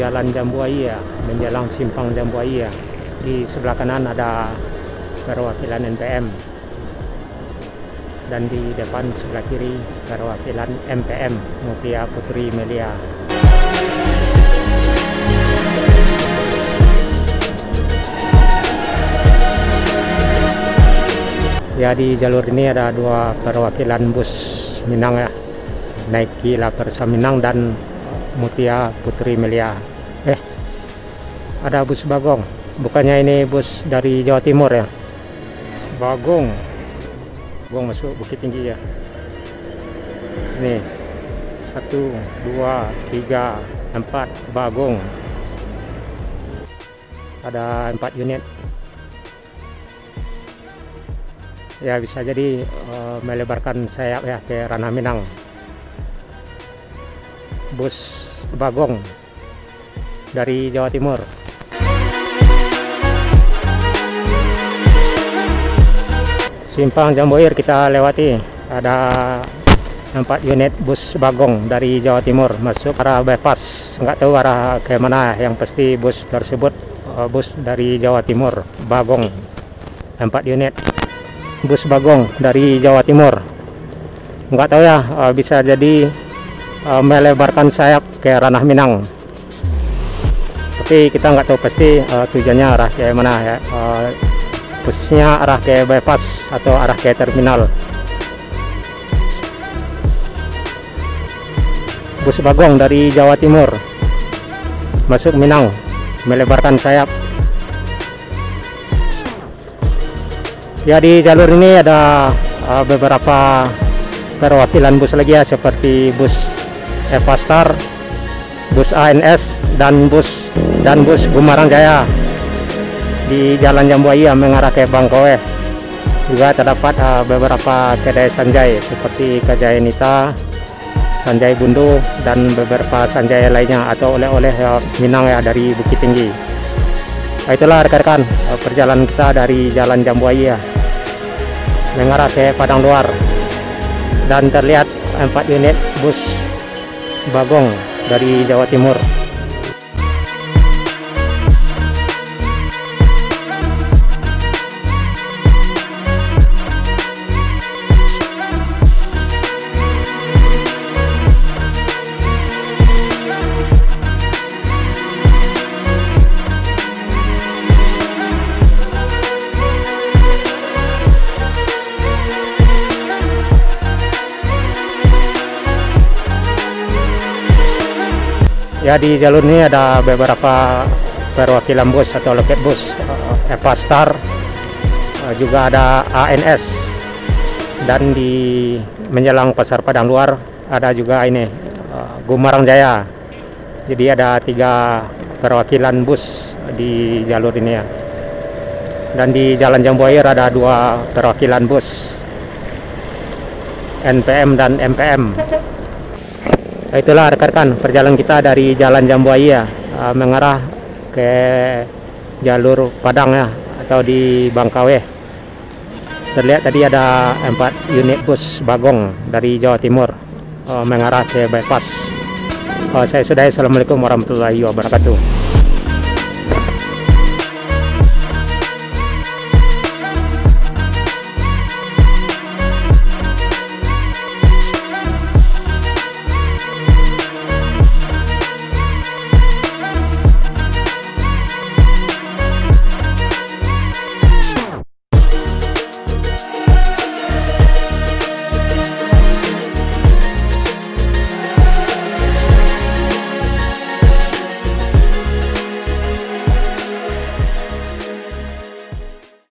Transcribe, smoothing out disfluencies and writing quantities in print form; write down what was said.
Jalan Jambuaya menjelang Simpang Jambuaya. Di sebelah kanan ada perwakilan NPM dan di depan sebelah kiri perwakilan MPM Mutia Putri Melia. Ya, di jalur ini ada dua perwakilan bus Minang ya, Nike La Persa Minang dan Mutia Putri Melia. Ada bus Bagong, bukannya ini bus dari Jawa Timur ya? Bagong masuk Bukit Tinggi ya. Ini 1, 2, 3, 4 Bagong. Ada 4 unit. Ya, bisa jadi melebarkan sayap ya ke ranah Minang. Bus Bagong dari Jawa Timur. Simpang Jambuaya kita lewati, ada 4 unit bus Bagong dari Jawa Timur masuk arah bypass. Nggak tahu arah ke mana, yang pasti bus tersebut bus dari Jawa Timur. Bagong 4 unit bus Bagong dari Jawa Timur. Nggak tahu ya, bisa jadi melebarkan sayap ke ranah Minang, tapi kita nggak tahu pasti tujuannya arah ke mana ya, khususnya arah ke bypass atau arah ke terminal. Bus Bagong dari Jawa Timur masuk Minang melebarkan sayap. Ya, di jalur ini ada beberapa perwakilan bus lagi ya, seperti bus Evastar, bus ANS dan bus Gumarang Jaya di Jalan Jambuaya mengarah ke Bangkowe. Juga terdapat beberapa kedai Sanjay seperti Kajaya Nita, Sanjay Bundu dan beberapa Sanjay lainnya atau oleh-oleh Minang ya dari Bukit Tinggi. Itulah rekan-rekan perjalanan kita dari Jalan Jambuaya mengarah ke Padang Luar, dan terlihat 4 unit bus Bagong dari Jawa Timur. Ya, di jalur ini ada beberapa perwakilan bus atau loket bus Evastar, juga ada ANS, dan di menjelang Pasar Padang Luar ada juga ini Gumarang Jaya. Jadi ada 3 perwakilan bus di jalur ini ya. Dan di Jalan Jambuaya ada 2 perwakilan bus NPM dan MPM. Itulah rekan-rekan perjalanan kita dari Jalan Jambuaya mengarah ke jalur Padang ya, atau di Bangkawe. Terlihat tadi ada 4 unit bus Bagong dari Jawa Timur mengarah ke bypass. Saya sudahi. Assalamualaikum warahmatullahi wabarakatuh.